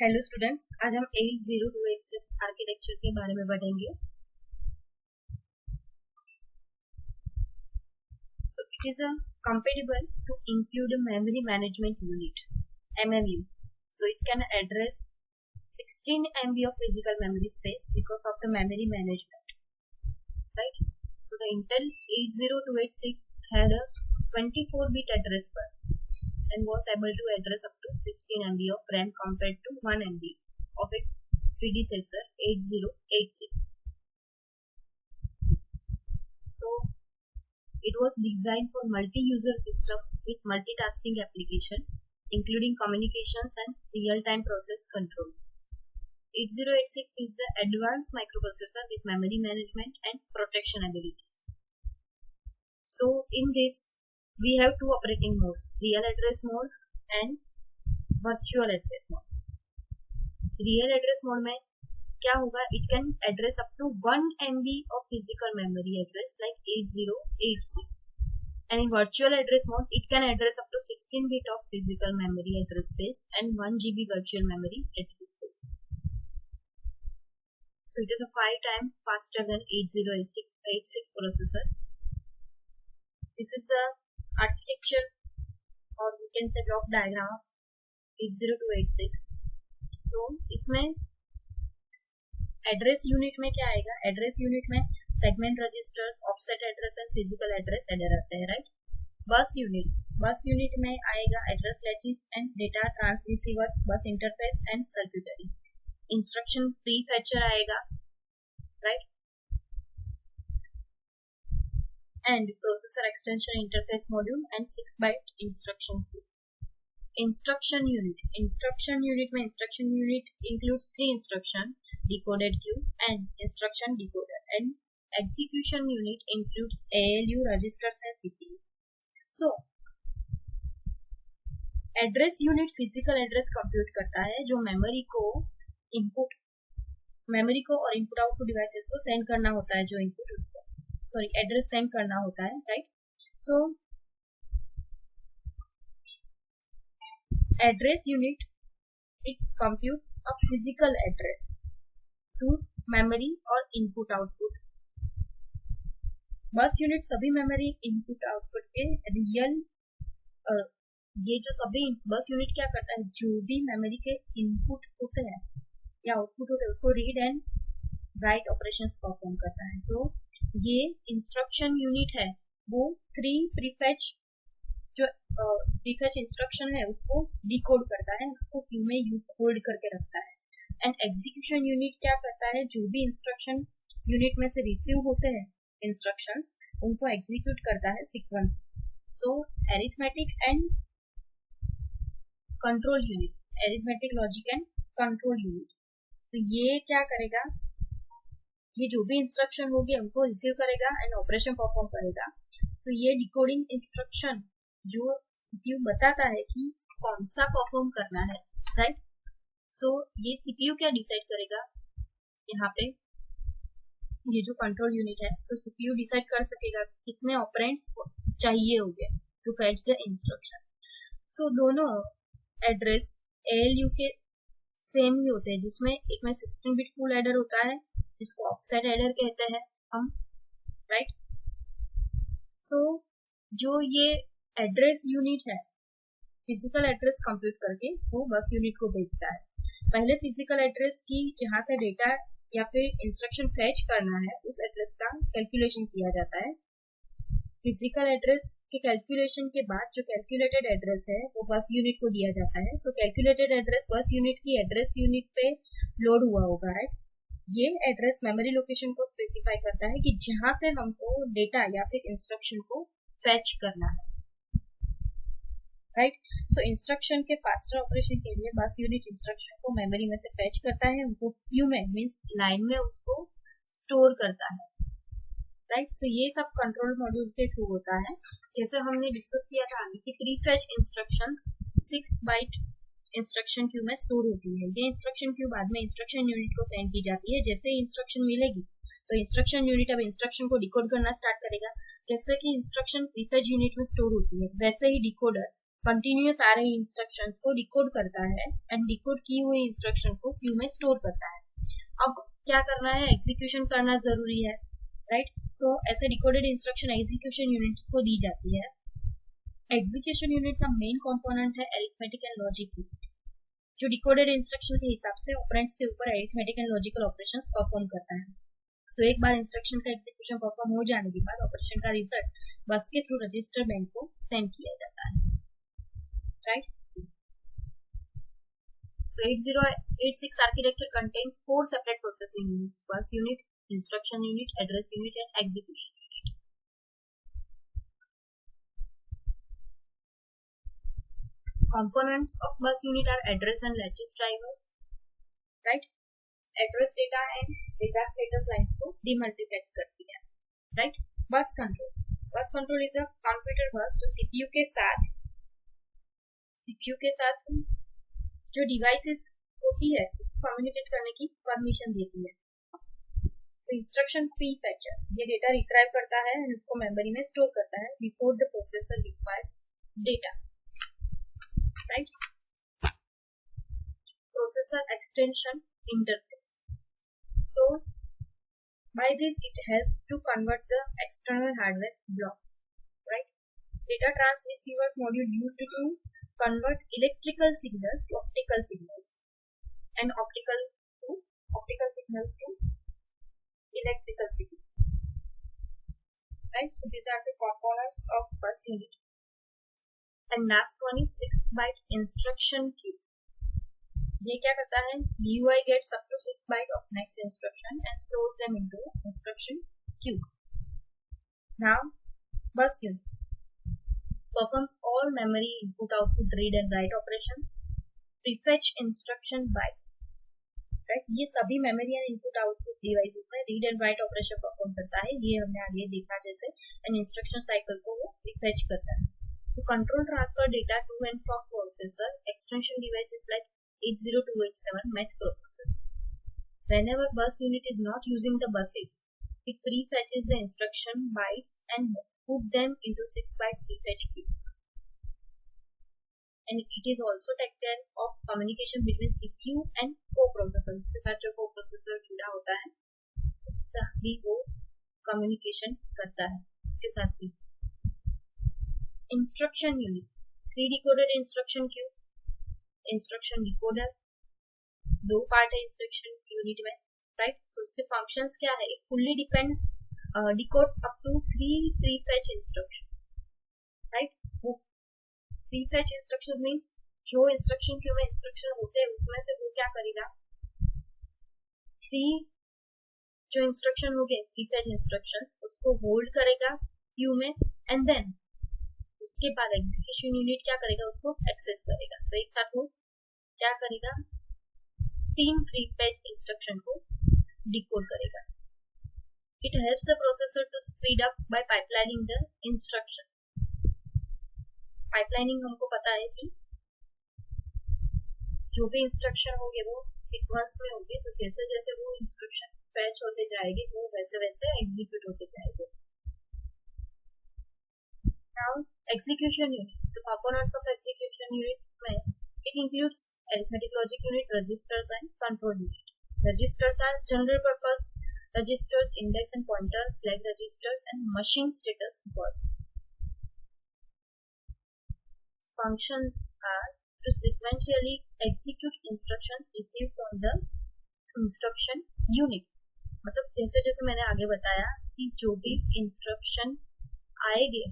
Hello students, आज हम 80286 architecture के बारे में पढ़ेंगे। So it is a compatible to include a memory management unit MMU. So it can address 16 MB of physical memory space because of the memory management, right? So the Intel 80286 had a 24-bit address bus and was able to address up to 16 MB of RAM compared to 1 MB of its predecessor 8086. So it was designed for multi-user systems with multitasking application, including communications and real-time process control. 8086 is the advanced microprocessor with memory management and protection abilities. So in this, we have two operating modes, real address mode and virtual address mode. Real address mode में क्या होगा, it can address up to 1 MB of physical memory address like 8086, and in virtual address mode it can address up to 16 bit of physical memory address space and 1 GB virtual memory address space. So it is a 5 times faster than 8086 processor. This is the architecture, or we can say block diagram of 80286. So इसमें address unit में क्या आएगा, address unit में segment registers, offset address and physical address adder आते हैं, right? Bus unit में आएगा address latches and data transreceivers, bus interface and circuitry, instruction prefetcher आएगा, right? And processor extension interface module and 6 byte instruction queue. Instruction unit में instruction unit includes 3 instruction, decoded queue and instruction decoder, and execution unit includes ALU, registers and CPU. So address unit physical address compute करता है जो memory को और input output devices को send करना होता है, जो इनपुट उसको एड्रेस सेंड करना होता है, right? So address unit, it computes a physical address to memory और input output. बस यूनिट सभी मेमोरी इनपुट आउटपुट के रियल, ये जो सभी बस यूनिट क्या करता है, जो भी मेमोरी के इनपुट होते हैं या आउटपुट होते हैं उसको read and right operations perform करता है. सो ये इंस्ट्रक्शन यूनिट है, वो 3 प्रीफेच जो प्रीफेच इंस्ट्रक्शन है उसको डिकोड करता है, उसको क्यू में यूज होल्ड करके रखता है. एंड एग्जीक्यूशन यूनिट क्या करता है, जो भी इंस्ट्रक्शन यूनिट में से रिसीव होते हैं इंस्ट्रक्शंस, उनको एग्जीक्यूट करता है sequence. So arithmetic and control unit, arithmetic logic and control unit. So ये क्या करेगा, ये जो भी इंस्ट्रक्शन होगी उनको रिसीव करेगा एंड ऑपरेशन परफॉर्म करेगा. सो ये डिकोडिंग इंस्ट्रक्शन जो सीपीयू बताता है कि कौन सा परफॉर्म करना है, राइट? सो ये सीपीयू क्या डिसाइड करेगा, यहाँ पे ये जो कंट्रोल यूनिट है, सो सीपीयू डिसाइड कर सकेगा कितने ऑपरेंड्स चाहिए होंगे टू फेच द इंस्ट्रक्शन. सो दोनों एड्रेस एएलयू के सेम ही होते हैं, जिसमें एक में 16 बिट फुल एडर होता है जिसको ऑफसेट एडर कहते हैं हम, राइट? सो जो ये एड्रेस यूनिट है फिजिकल एड्रेस कंप्यूट करके वो बस यूनिट को भेजता है. पहले फिजिकल एड्रेस की जहां से डेटा या फिर इंस्ट्रक्शन फेच करना है उस एड्रेस का कैलकुलेशन किया जाता है. फिजिकल एड्रेस के कैलकुलेशन के बाद जो कैलकुलेटेड एड्रेस है वो बस यूनिट को दिया जाता है. सो कैलकुलेटेड एड्रेस बस यूनिट की एड्रेस यूनिट पे लोड हुआ होगा, राइट? ये एड्रेस मेमोरी लोकेशन को स्पेसिफाई करता है कि जहां से हमको डेटा या फिर इंस्ट्रक्शन को फेच करना है, राइट? सो इंस्ट्रक्शन के फास्टर ऑपरेशन के लिए बस यूनिट इंस्ट्रक्शन को मेमोरी में से फेच करता है, उनको क्यू में मींस लाइन में उसको स्टोर करता है, राइट? सो ये सब कंट्रोल मॉड्यूल के थ्रू होता है. जैसे हमने डिस्कस किया था आगे कि prefetch instructions 6 byte instruction queue में स्टोर होती है. ये इंस्ट्रक्शन क्यू बाद में इंस्ट्रक्शन यूनिट को सेंड की जाती है. जैसे ही इंस्ट्रक्शन मिलेगी तो इंस्ट्रक्शन यूनिट अब इंस्ट्रक्शन को डिकोड करना स्टार्ट करेगा. जैसे कि इंस्ट्रक्शन प्रीफेच यूनिट में स्टोर होती है, वैसे ही डिकोडर कंटिन्यूस आ रही इंस्ट्रक्शंस को डिकोड करता है एंड डिकोड की हुई इंस्ट्रक्शन को क्यू में स्टोर करता है। अब क्या करना है, एग्जीक्यूशन करना जरूरी है, राइट। सो ऐसे डिकोडेड इंस्ट्रक्शन एग्जीक्यूशन यूनिट्स को दी जाती है। एग्जीक्यूशन यूनिट का मेन कंपोनेंट है अरिथमेटिक एंड लॉजिक यूनिट, जो डिकोडेड इंस्ट्रक्शन के हिसाब से ऑपरेंड्स के ऊपर arithmetic and logical operations perform करता है। सो एक बार इंस्ट्रक्शन का एग्जीक्यूशन परफॉर्म हो जाने के बाद ऑपरेशन का रिजल्ट बस के थ्रू रजिस्टर बैंक को सेंड किया जाता है, right. So 8086 architecture contains 4 separate processing units: bus unit, instruction unit, address unit and execution unit. Components of bus unit are address and latches drivers, right? Address data and data status lines को demultiplex करती है, right? Bus control is a computer bus जो CPU के साथ जो devices होती है उसको communicate करने की permission देती है। So instruction prefetcher ये data retrieve करता है और उसको memory में store करता है before the processor requires data, right? Processor extension interface. So by this it helps to convert the external hardware blocks, right? Data transceivers module used to convert electrical signals to optical signals and optical signals to electrical signals, right? So these are the components of bus unit. And last one is 6-byte instruction queue. ये क्या करता है, UI gets up to 6 byte of next instruction and stores them into instruction queue. Now bus unit performs all memory input output read and write operations, prefetch instruction bytes, right? ये सभी memory and input output devices में read and write operation perform करता है। ये हमने आगे देखा जैसे an instruction cycle को वो prefetch करता है। To control transfer data to and from processor, extension devices like 80287 microprocessor. Whenever bus unit is not using the buses, it prefetches the instruction bytes and put them into 6-byte prefetch queue. And it is also take care of communication between CPU and coprocessor. उसके साथ जो coprocessor जुड़ा होता है उसका भी वो communication करता है उसके साथ भी। Instruction unit 3 decoded instruction queue, instruction decoder, 2 part है इंस्ट्रक्शन यूनिट में, राइट। सो उसके फंक्शंस क्या है, fully decodes up to 3 prefetch instructions, right. वो प्रीफेच इंस्ट्रक्शन मींस जो इंस्ट्रक्शन क्यू में इंस्ट्रक्शन होते हैं उसमें से वो क्या करेगा, 3 जो इंस्ट्रक्शन हो गए प्रीफेच इंस्ट्रक्शंस उसको होल्ड करेगा क्यू में एंड देन उसके बाद एग्जीक्यूशन यूनिट क्या करेगा, उसको एक्सेस करेगा। तो एक साथ वो क्या करेगा, 3 प्रीफेच इंस्ट्रक्शन को डिकोड करेगा। It helps the processor to speed up by pipelining the instruction. Pipelining हमको पता है कि जो भी इंस्ट्रक्शन होंगे वो सीक्वेंस में होंगे, तो जैसे जैसे वो इंस्ट्रक्शन फैच होते जाएंगे वो वैसे वैसे एग्जीक्यूट होते जाएंगे। Now execution unit, the components of execution unit में it includes arithmetic logic unit, registers and control unit. Registers are general purpose registers, index and pointer, flag registers and machine status word. Functions are to sequentially execute instructions received from the instruction unit. मतलब जैसे जैसे मैंने आगे बताया कि जो भी instruction आएंगे,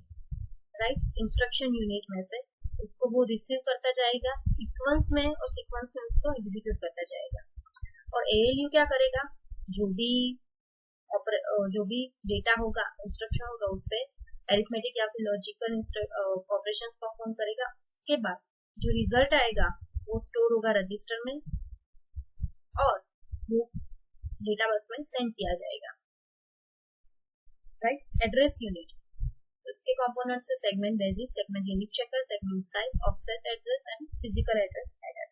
राइट, इंस्ट्रक्शन यूनिट में से उसको वो रिसीव करता जाएगा सीक्वेंस में और सीक्वेंस में उसको एग्जीक्यूट करता जाएगा। और एएलयू क्या करेगा, जो भी डेटा होगा, इंस्ट्रक्शन होगा, उस पर अरिथमेटिक या फिर लॉजिकल ऑपरेशंस परफॉर्म करेगा। उसके बाद जो रिजल्ट आएगा वो स्टोर होगा रजिस्टर में और वो डेटा बस में सेंड किया जाएगा, राइट। एड्रेस यूनिट, इसके कंपोनेंट्स से segment basis, segment limit checker, segment size, offset address and physical address adder.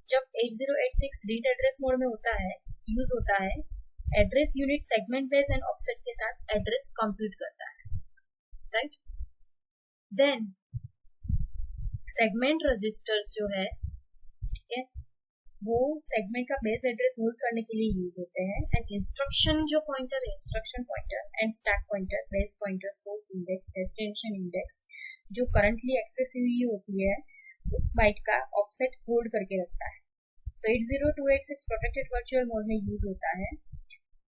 जब 8086 रीड एड्रेस मोड में यूज होता है, address unit segment base and offset के साथ एड्रेस कंप्यूट करता है, राइट। देन सेगमेंट रजिस्टर्स जो है, ठीक है, वो सेगमेंट का बेस एड्रेस होल्ड करने के लिए यूज होते हैं। एंड इंस्ट्रक्शन जो पॉइंटर है, instruction pointer and stack pointer, base pointer, source index, destination index, जो करंटली एक्सेस हुई होती है उस बाइट का ऑफसेट होल्ड करके रखता है। सो 80286 प्रोटेक्टेड वर्चुअल मोड में यूज होता है।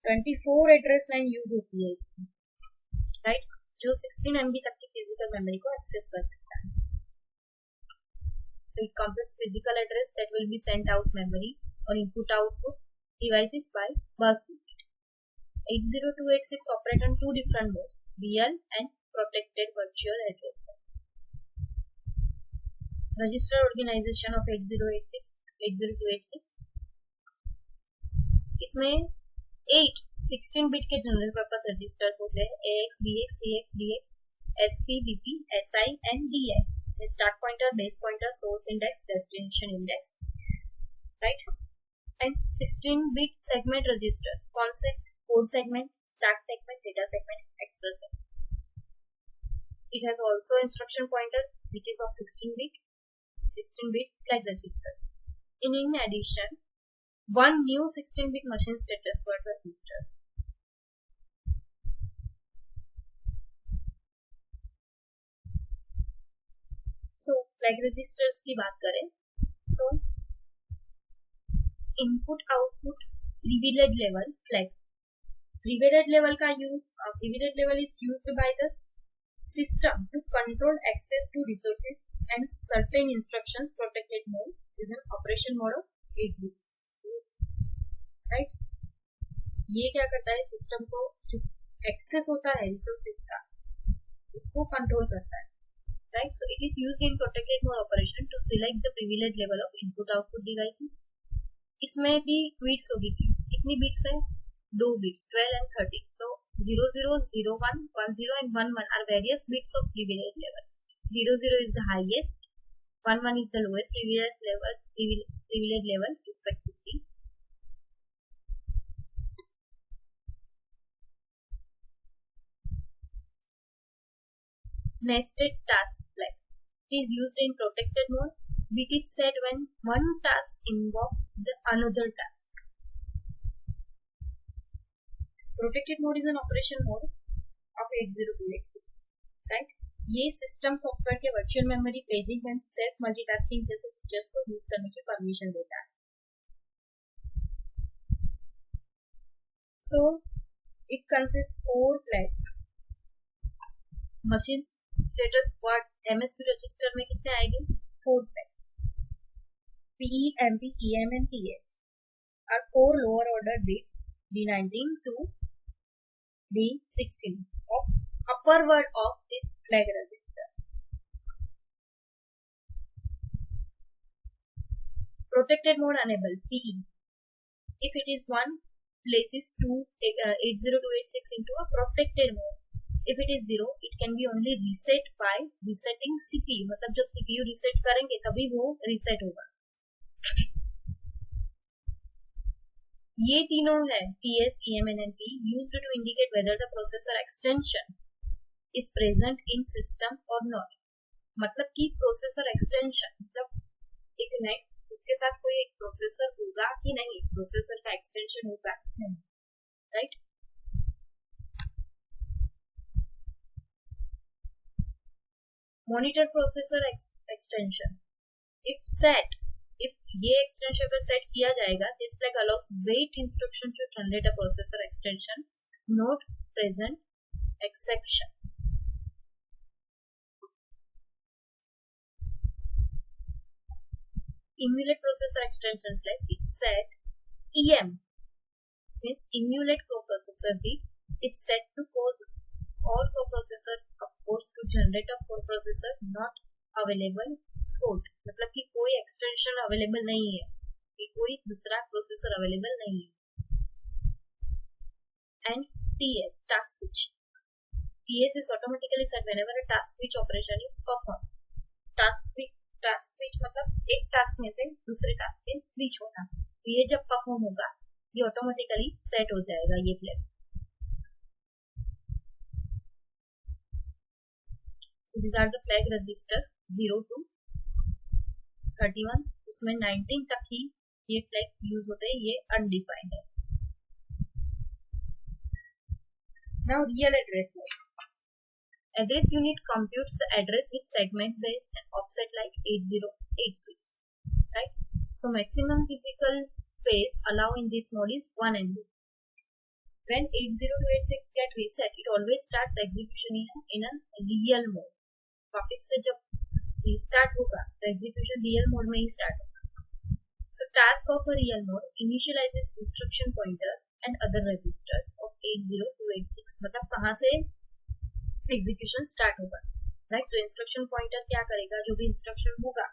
24 एड्रेस लाइन यूज होती है इसमें, राइट, जो 16 MB तक की फिजिकल मेमोरी को एक्सेस कर सकता है। So it computes physical address that will be sent out memory or input output devices by bus unit. 80286 operate on two different modes, real and protected virtual address mode. Register organization of 80286 इसमें 8 16 bit के general purpose registers होते हैं, AX, BX, CX, DX, SP, BP, SI and DI. Start pointer, base pointer, source index, destination index, right? And 16-bit segment registers, कौन से? Code segment, stack segment, data segment, extra segment. It has also instruction pointer which is of 16-bit flag registers. In addition, one new 16-bit machine status word register. So flag registers की बात करें, so input output privilege level flag, privilege level का use, privilege level is used by the system to control access to resources and certain instructions. Protected mode is an operation mode of 80286, right. ये क्या करता है, system को जो access होता है resources का उसको कंट्रोल करता है, right? So it is used in protected mode operation to select the privilege level of input output devices. इसमें भी बिट्स होगी, कितनी बिट्स है? 2 bits, 12 and 13. So 00, 01, 10 and 11 are various bits of privilege level. 00 is the highest, 11 is the lowest privilege level respectively. Nested task flag. It is used in protected mode. It is set when one task invokes the another task. Protected mode is an operation mode of 80286, right? ये system software के virtual memory, paging and self multitasking जैसे features को use करने की permission देता है। So it consists 4 flags. Machine status word MSB register में कितने आएंगे? 4 flags. PE, MP, EM and TS are 4 lower order bits, D19 to D16 of upper word of this flag register. Protected mode enable, PE. If it is 1, places 80286 into a protected mode. If it is 0, it can be only reset by resetting CPU. मतलब जब CPU reset करेंगे तभी वो reset होगा। ये तीनों है PS, EM and MP used to indicate whether the processor extension is present in system or not. मतलब कि processor extension मतलब एक नेट, उसके साथ कोई एक प्रोसेसर होगा कि नहीं, प्रोसेसर का एक्सटेंशन होगा, right. Monitor processor extension, if ये एक्सटेंशन अगर सेट किया जाएगा, this flag allows wait instruction to generate a processor extension, not present exception. emulate processor extension flag is set, EM means emulate coprocessor bit is set to cause all coprocessor ports to generate a coprocessor not available port, मतलब कि कोई extension available नहीं है, कि कोई दूसरा processor available नहीं है। And TS task switch, TS is automatically set whenever a task switch operation is performed. Task switch मतलब एक टास्क में से दूसरे टास्क पे स्विच होना, तो ये जब परफॉर्म होगा ये ऑटोमेटिकली सेट हो जाएगा ये flag. So these are the flag register 0 to 31, उसमें 19 तक ही ये फ्लैग यूज होते हैं, ये अनडिफाइंड है. Now real address mode. Address unit computes the address with segment base and offset like 8086, right? So maximum physical space allowed in this mode is 1 MB. When 8086 get reset, it always starts execution in a real mode. वापस से जब restart होगा तो execution real mode में ही start होगा. So task of a real mode initializes instruction pointer and other registers of 8086. मतलब कहाँ से एग्जीक्यूशन स्टार्ट होगा, राइट? तो इंस्ट्रक्शन पॉइंटर क्या करेगा, जो भी इंस्ट्रक्शन होगा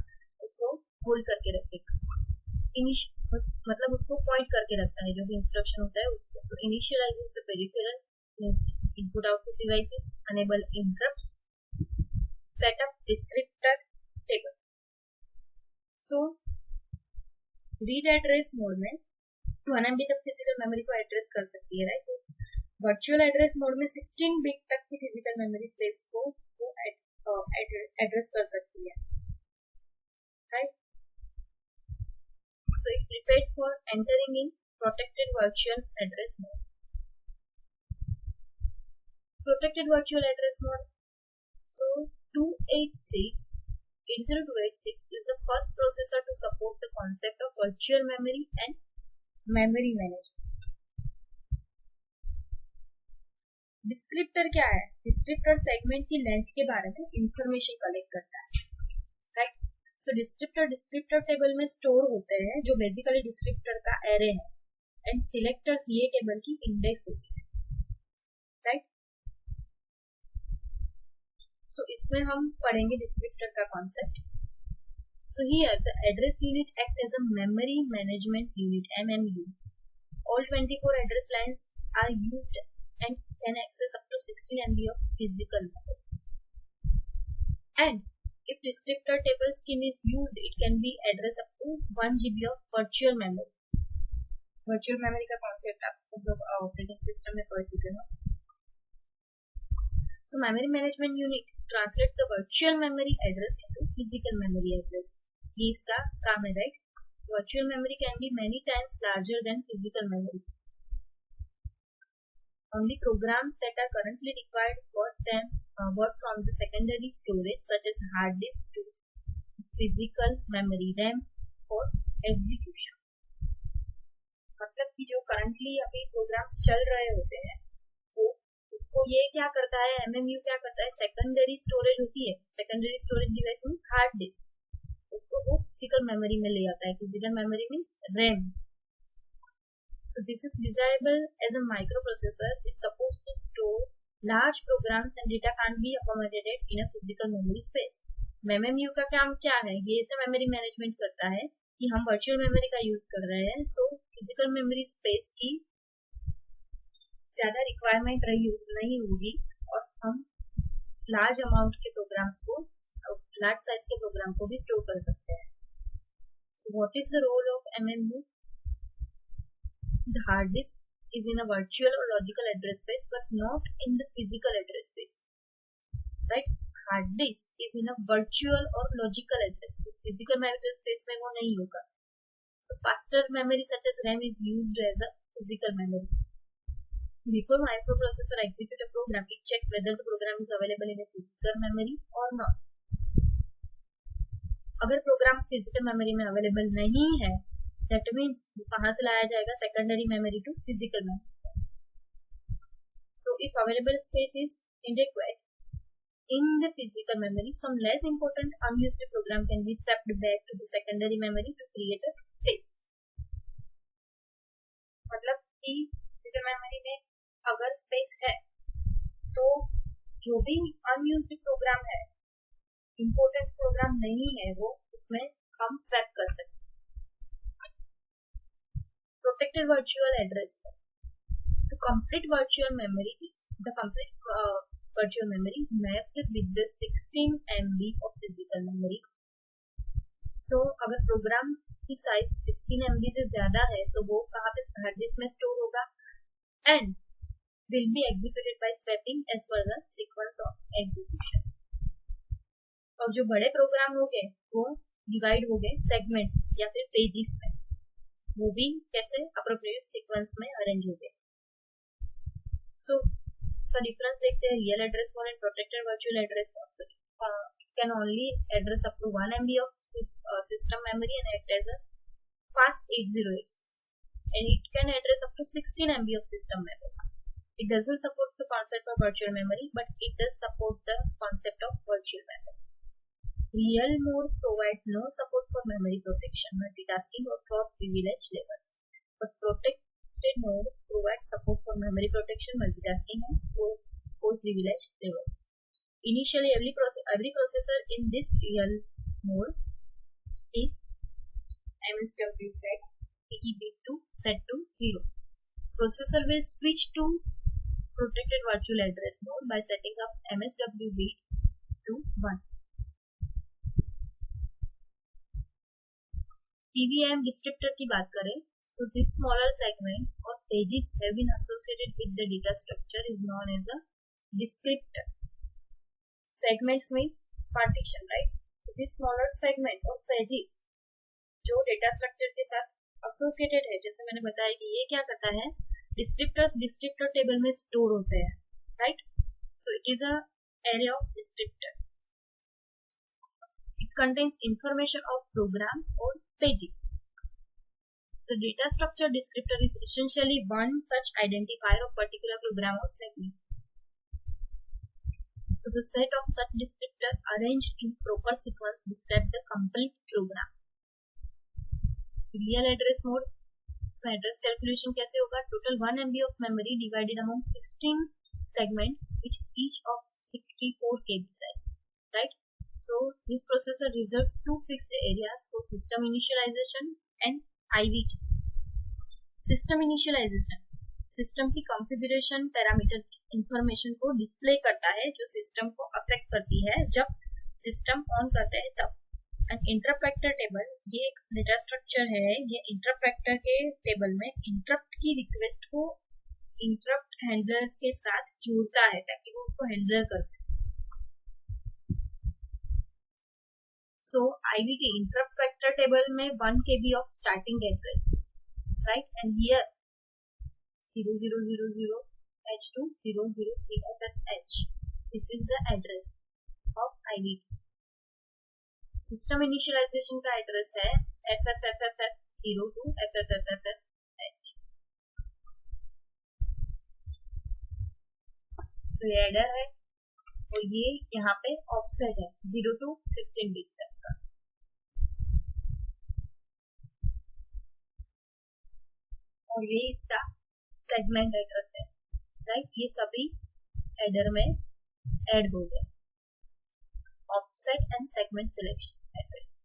उसको होल्ड करके रखेगा, मतलब उसको पॉइंट करके रखता है जो भी इंस्ट्रक्शन होता है उसको. So initialises the peripheral means input output devices, enable interrupts, set up descriptor table. So read address mode में 1 MB तक फिजिकल मेमोरी को एड्रेस कर सकती है, राइट? वर्चुअल एड्रेस मोड में 16 बिट तक की फिजिकल मेमोरी स्पेस को एड्रेस कर सकती है, right? So it prepares for entering in protected virtual address mode. Protected virtual address mode. So 8028 is the first processor to support the concept of virtual memory and memory management. Descriptor क्या है? Descriptor segment की length के बारे में information collect करता है, right? So descriptor table में store होते हैं जो बेसिकली डिस्क्रिप्टर का एरे है, एंड सिलेक्टर्स ये टेबल की इंडेक्स होती है, राइट? सो इसमें हम पढ़ेंगे डिस्क्रिप्टर का concept. So here the address unit act as a memory management unit (MMU). All 24 address lines are used and can access up to 16 MB of physical memory. And if descriptor table scheme is used, it can be address up to 1 GB of virtual memory. Virtual memory का concept आप सब लोग operating system में पढ़ चुके हो. So memory management unit translate the virtual memory address into physical memory address. ये इसका काम है, right? So virtual memory can be many times larger than physical memory. Only programs that are currently required for them were from the secondary storage such as hard disk to physical memory RAM for execution. मतलब कि जो currently अभी programmes चल रहे होते हैं वो उसको ये क्या करता है, MMU क्या करता है, सेकेंडरी स्टोरेज होती है, secondary storage device means hard disk, उसको वो फिजिकल मेमोरी में ले आता है. Physical memory means RAM. So this is desirable as a microprocessor is supposed to store large programs and data can't be accommodated in a physical memory space. MMU का काम क्या है? ये ऐसा मेमोरी मैनेजमेंट करता है कि हम वर्चुअल मेमोरी का यूज कर रहे हैं, सो फिजिकल मेमोरी स्पेस की ज्यादा रिक्वायरमेंट नहीं होगी और हम लार्ज अमाउंट के प्रोग्राम्स को, लार्ज साइज के प्रोग्राम को भी स्टोर कर सकते हैं. So what is the role of MMU? The hard disk is in a virtual or logical address space but not in the physical address space, right? Hard disk is in a virtual or logical address space. Physical address space में वो नहीं होगा. So faster memory such as RAM is used as a physical memory. Before microprocessor execute a program, it checks whether the program is available in a physical memory or not. अगर programme physical memory में available नहीं है, that means कहाँ से लाया जाएगा, secondary memory to physical memory. So if available space is inadequate in the physical memory, some less important unused program can be swept back to the secondary memory to create a space. मतलब कि physical memory में अगर space है तो जो भी unused program है, important program नहीं है, वो उसमें हम swap कर सकते हैं. Protected virtual address. The complete virtual memory is mapped with the 16 MB of physical memory. So अगर प्रोग्राम की साइज 16 MB से ज्यादा है तो वो कहाँ पे हार्ड डिस्क में स्टोर होगा and will be executed by swapping as per the sequence of execution. और जो बड़े प्रोग्राम होंगे वो डिवाइड हो गए सेगमेंट्स या फिर पेजेस में, वो भी कैसे अप्रोप्रिएट सीक्वेंस में अरेंज हो गए। सो इसका डिफरेंस देखते हैं। Real address mode and protected virtual address mode can only address up to 1 MB of system memory and act as a fast 8086, and it can address up to 16 MB of system memory. It doesn't support the concept of virtual memory, but it does support the concept of virtual memory. Real mode provides no support for memory protection, multitasking, or for privilege levels, but protected mode provides support for memory protection, multitasking, and for privilege levels. Initially, every processor in this real mode is MSW flag PE bit to set to 0. Processor will switch to protected virtual address mode by setting up MSW bit to 1. PVAM descriptor की बात करें, so these smaller segments or pages have been associated with the data structure is known as a descriptor. Segments means partition, right? So this smaller segment or pages जो data structure के साथ associated है, जैसे मैंने बताया कि ये क्या करता है, डिस्क्रिप्टर्स डिस्क्रिप्टर टेबल में स्टोर होते हैं, right? So it is a array of descriptor. It contains information of programs और pages. So the data structure descriptor is essentially one such identifier of particular program or segment. So the set of such descriptor arranged in proper sequence describe the complete program. Real address mode, इसमें address calculation कैसे होगा? Total 1 MB of memory divided among 16 segment which each of 64 KB size, right? So this processor reserves two fixed areas for system initialization and IVT. System initialization system की configuration parameter की information को display करता है जो system को affect करती है जब सिस्टम ऑन करते हैं तब. एंड इंटरप्ट फैक्टर टेबल, ये एक डेटा स्ट्रक्चर है, ये इंटरप्ट फैक्टर के टेबल में इंटरप्ट की रिक्वेस्ट को इंटरप्ट हैंडलर्स के साथ जोड़ता है ताकि वो उसको हैंडल कर सके. सो IVT इंटरप्ट फैक्टर टेबल में 1 KB of starting address, right? And here 0000 H2 003 FFH. This is the address of IVT. System initialization का एड्रेस है FFFFF02 FFFFH. So ये एडर है और ये यहाँ पे ऑफसेट है 0 to 15 बिट तक का. और ये इसका सेगमेंट एड्रेस है, राइट? ये सभी एडर में ऐड हो गए. Offset and segment selection address.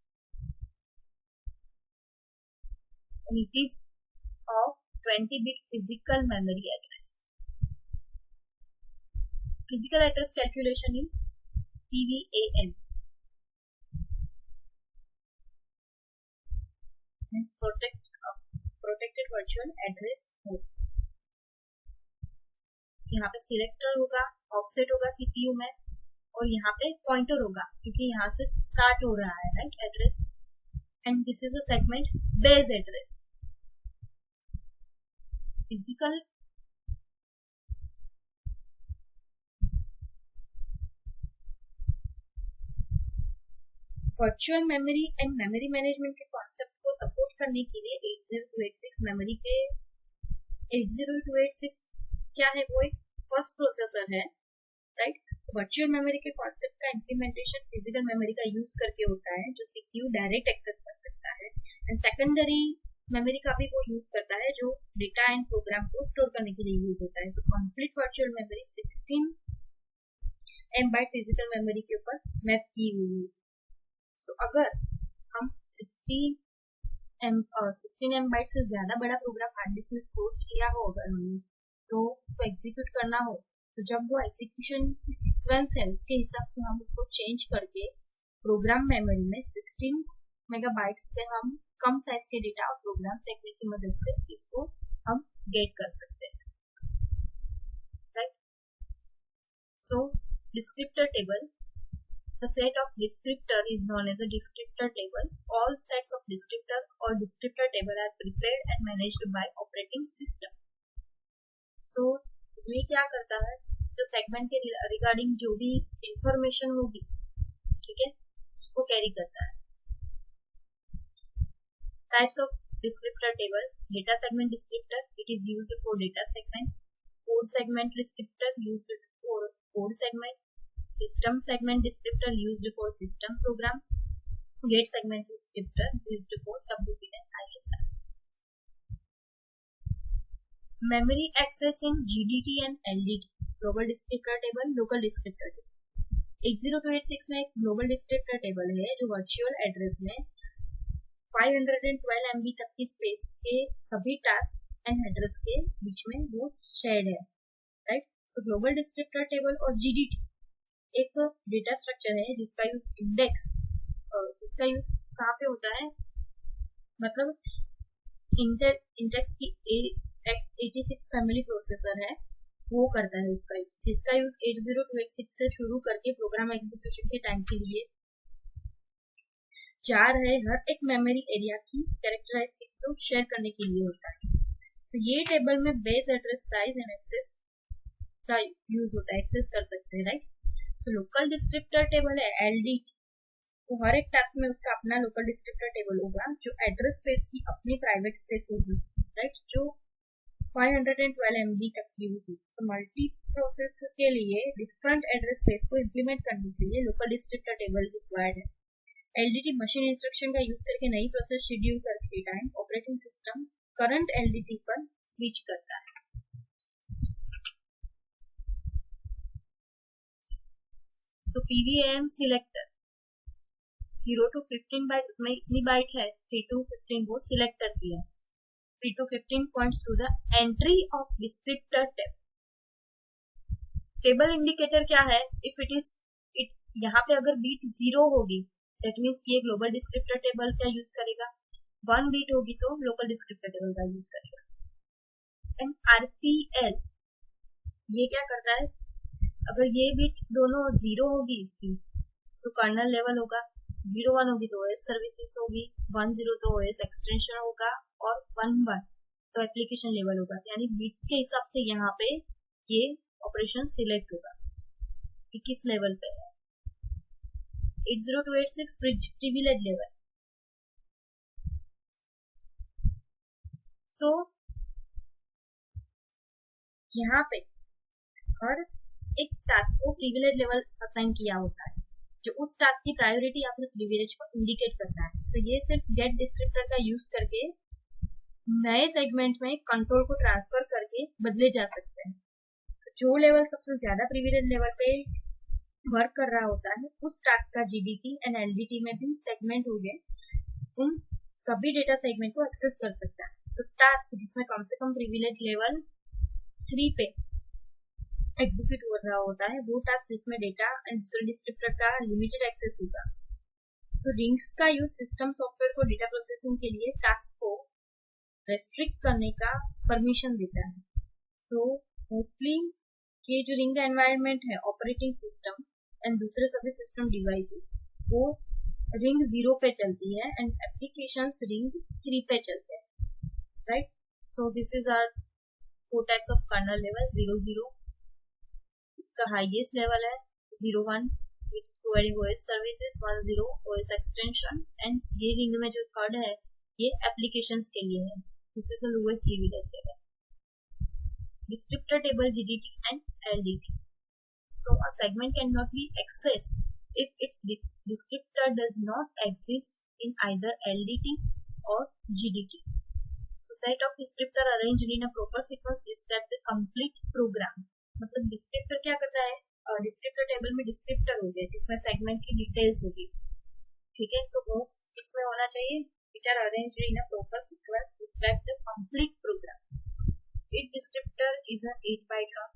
It is of 20-bit physical memory address. Physical address calculation is PVAM. Means protected virtual address mode. यहाँ पे सिलेक्टर होगा, ऑफसेट होगा CPU में, और यहाँ पे पॉइंटर होगा क्योंकि यहाँ से स्टार्ट हो रहा है, right? Address. And this is a segment base address. Physical virtual memory and memory management के कॉन्सेप्ट को सपोर्ट करने के लिए 80286 मेमोरी के 80286 क्या है? वो एक फर्स्ट प्रोसेसर है, राइट? सो वर्चुअल मेमोरी के कॉन्सेप्ट का इम्प्लीमेंटेशन फिजिकल मेमोरी का यूज करके होता है जो CPU डायरेक्ट एक्सेस कर सकता है. एंड सेकेंडरी मेमोरी का भी वो यूज करता है जो डेटा एंड प्रोग्राम को स्टोर करने के लिए यूज होता है. So complete virtual memory 16 MB physical memory के ऊपर मैप की हुई है. सो अगर हम 16 MB से ज्यादा बड़ा प्रोग्राम हार्ड डिस्क में स्टोर किया हो अगर हमने, तो उसको एग्जीक्यूट करना हो, तो जब वो एग्जीक्यूशन की सीक्वेंस है उसके हिसाब से हम उसको चेंज करके प्रोग्राम मेमोरी में 16 MB से हम कम साइज के डेटा और प्रोग्राम सेगमेंट की मदद से इसको हम गेट कर सकते हैं, right? So descriptor table The set of descriptor is known as a descriptor table. All sets of descriptor or descriptor table are prepared and managed by operating system. So ये क्या करता है, जो सेगमेंट के regarding जो भी information होगी, ठीक है, उसको कैरी करता है. Types of descriptor table. Data segment descriptor, it is used for data segment. Code segment descriptor, used for code segment. System segment descriptor, used for system programs. Gate segment descriptor, used for subroutine and ISR. Memory access in GDT and LDT. Global descriptor table, local descriptor table. 80286 में एक global descriptor table है जो virtual address में 512 MB तक की space के सभी task and address के बीच में वो शेयर्ड है, राइट. सो ग्लोबल डिस्क्रिप्टर टेबल और जीडीटी एक डेटा स्ट्रक्चर है जिसका यूज इंडेक्स, जिसका यूज कहाँ पे होता है, मतलब इंटेक्स की x86 फैमिली प्रोसेसर है वो करता है उसका यूज, जिसका यूज 80286 से शुरू करके प्रोग्राम एग्जीक्यूशन के टाइम के लिए 4 है. हर एक मेमोरी एरिया की कैरेक्टरिस्टिक्स को शेयर करने के लिए होता है. सो ये टेबल में base address size and access का यूज होता है, एक्सेस कर सकते हैं, right. So local descriptor table है एलडीटी, तो हर एक टास्क में उसका अपना लोकल डिस्क्रिप्टर टेबल होगा जो एड्रेस स्पेस की अपनी प्राइवेट स्पेस होगी, राइट, जो 512 MB तक की होगी. तो मल्टी प्रोसेस के लिए डिफरेंट एड्रेस स्पेस को इम्प्लीमेंट करने के लिए लोकल डिस्क्रिप्टर टेबल रिक्वायर्ड है. एलडीटी मशीन इंस्ट्रक्शन का यूज करके नई प्रोसेस शेड्यूल करने के time operating system current LDT पर स्विच करता है. सो पीवीएम सिलेक्टर 0 to 15 बाइट में इतनी बाइट है, 3 to 15 वो सिलेक्टर की है. 3 to 15 points to the entry of descriptor table. Table indicator क्या है, इफ इट इज यहाँ पे अगर बीट 0 होगी दैट मीन्स ये ग्लोबल डिस्क्रिप्टर टेबल का यूज करेगा, 1 बीट होगी तो लोकल डिस्क्रिप्टर टेबल का यूज करेगा. एंड आरपीएल ये क्या करता है, अगर ये बीट दोनों 0 होगी इसकी, सो कर्नल लेवल होगा, 01 होगी तो ओएस सर्विसेज होगी, 10 तो ओएस एक्सटेंशन होगा, और 11 तो एप्लीकेशन लेवल होगा. यानी बीट्स के हिसाब से यहाँ पे ये ऑपरेशन सिलेक्ट होगा कि किस लेवल पे है. 80286 प्रिविलेज लेवल. सो यहाँ पे हर एक टास्क को प्रिविलेज लेवल असाइन किया होता है जो उस टास्क की प्रायोरिटी अपने प्रिविलेज को इंडिकेट करता है. सो ये सिर्फ गेट डिस्क्रिप्टर का यूज करके नए सेगमेंट में कंट्रोल को ट्रांसफर करके बदले जा सकते हैं. so, जो लेवल सबसे ज्यादा प्रिविलेज लेवल पे वर्क कर रहा होता है उस टास्क का जीडीटी एंड एलडीटी में भी सेगमेंट हो गए, उन सभी डेटा सेगमेंट को एक्सेस कर सकता है. तो टास्क जिसमें कम से कम प्रिविलेज लेवल 3 पे एग्जीक्यूट हो रहा होता है वो टास्क जिसमें डेटा एंड दूसरे डिस्क्रिप्टर का लिमिटेड एक्सेस होगा. सो रिंग्स का यूज सिस्टम सॉफ्टवेयर को डेटा प्रोसेसिंग के लिए टास्क को रेस्ट्रिक्ट करने का परमिशन देता है. सो मोस्टली ये जो रिंग एनवायरनमेंट है ऑपरेटिंग सिस्टम एंड दूसरे सभी सिस्टम डिवाइसेस वो रिंग 0 पे चलती है एंड एप्लीकेशंस रिंग 3 पे चलते हैं, right. So this is our 4 types of kernel level. 00 इसका हाईएस्ट लेवल है, 01 which is providing OS services, 10 OS extension, and ये रिंग में जो थर्ड है ये एप्लीकेशंस के लिए है. This is the lowest privilege level. Descriptor table GDT and LDT. So a segment cannot be accessed if its descriptor does not exist in either LDT or GDT. So set of descriptor arranged in a proper sequence describe the complete program. मतलब descriptor क्या करता है, descriptor table में descriptor हो गया जिसमें segment की details होगी, ठीक है, तो वो इसमें होना चाहिए which are arranged in a proper sequence describe the complete program. Its descriptor is an 8 byte long.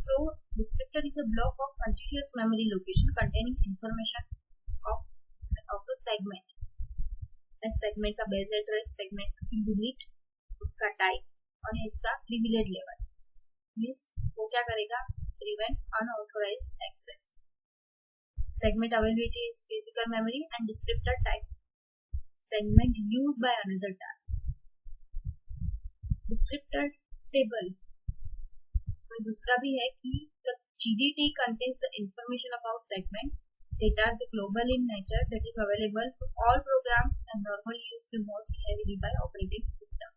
So descriptor is a block of contiguous memory location containing information of a segment. And segment का base address, segment की limit, उसका type और इसका privilege level. Means वो क्या करेगा, prevents unauthorized access. Segment availability is physical memory and descriptor type. Segment used by another task. Descriptor table. इसमें दूसरा भी है कि the GDT contains the information about segment that are the global in nature that is available to all programs and normally used most heavily by operating system.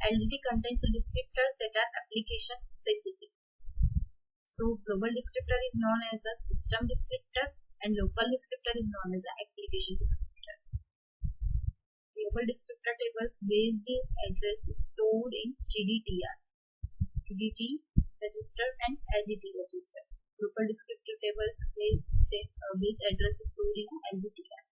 LDT contains the descriptors that are application specific. So global descriptor is known as a system descriptor and local descriptor is known as an application descriptor. Global descriptor tables based address is stored in GDTR, GDT register and LDT register. Global descriptor tables based address is stored in LDTR.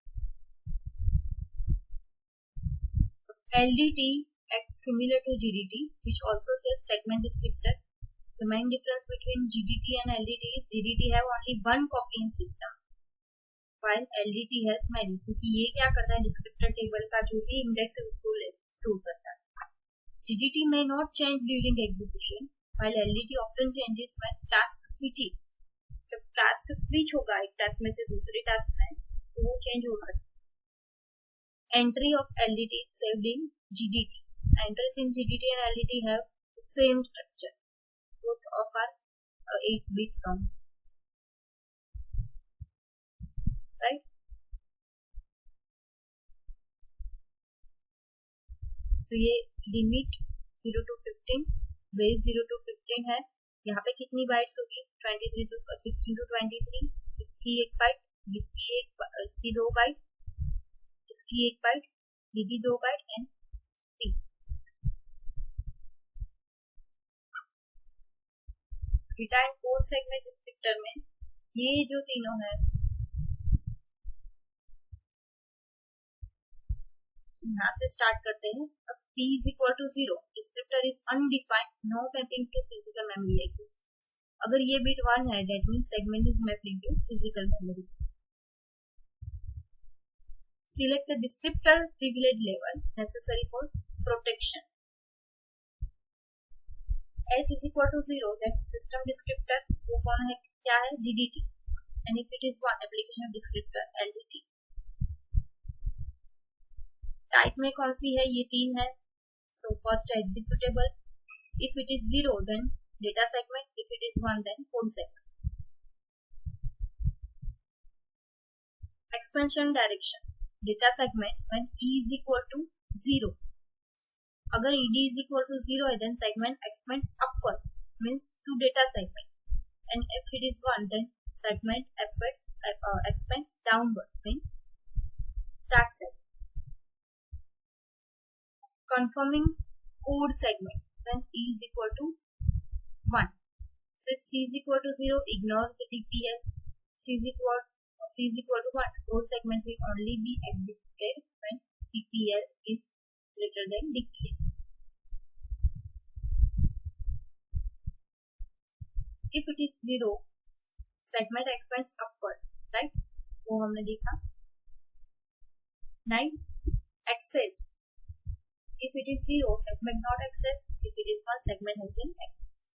So LDT acts similar to GDT, which also saves segment descriptor. The main difference between GDT and LDT is GDT have only one copy in system, while LDT has many. क्योंकि ये क्या करता है, descriptor table का जो भी index है उसको स्टोर करता है. GDT may not change during execution, while LDT often changes when task switches. जब टास्क स्विच होगा एक टास्क में से दूसरे टास्क में तो वो चेंज हो सकता है. Entry of LDT is saved in GDT. Entries in GDT and LDT have the same structure. Both of are 8-bit long. Right? So ये लिमिट 0 to 15, बेस 0 to 15 है. यहाँ पे कितनी बाइट्स होगी? 23 to 16 to 23. इसकी एक बाइट, इसकी 2 bite, इसकी 1 बाइट, ये भी 2 byte and P. Data and code segment descriptor में ये जो तीनों है, यहाँ से स्टार्ट करते हैं. अब P is equal to 0, descriptor is undefined, no mapping to physical memory access. अगर ये बिट 1 है, that means segment is mapping to physical memory. Select the descriptor privilege level necessary for protection. S is equal to 0, that system descriptor वो कौन है, क्या है, GDT, and if it is 1, application descriptor LDT. Type में कौन सी है, ये 3 है. So first executable. If it is 0, then data segment. If it is 1, then code segment. Expansion direction. Data segment when E is equal to 0. अगर ED is equal to 0 है, then segment expands upward, means to data segment. And if it is 1, then segment expands downwards, means stack segment. Confirming code segment when E is equal to 1. So if C is equal to 0, ignore the DPL. C is equal to 1. Code segment will only be executed when CPL is greater than DPL. If it is 0, segment expands upward, right? वो हमने देखा. 9. Accessed. If it is 0, segment not accessed. If it is 1, segment has been accessed.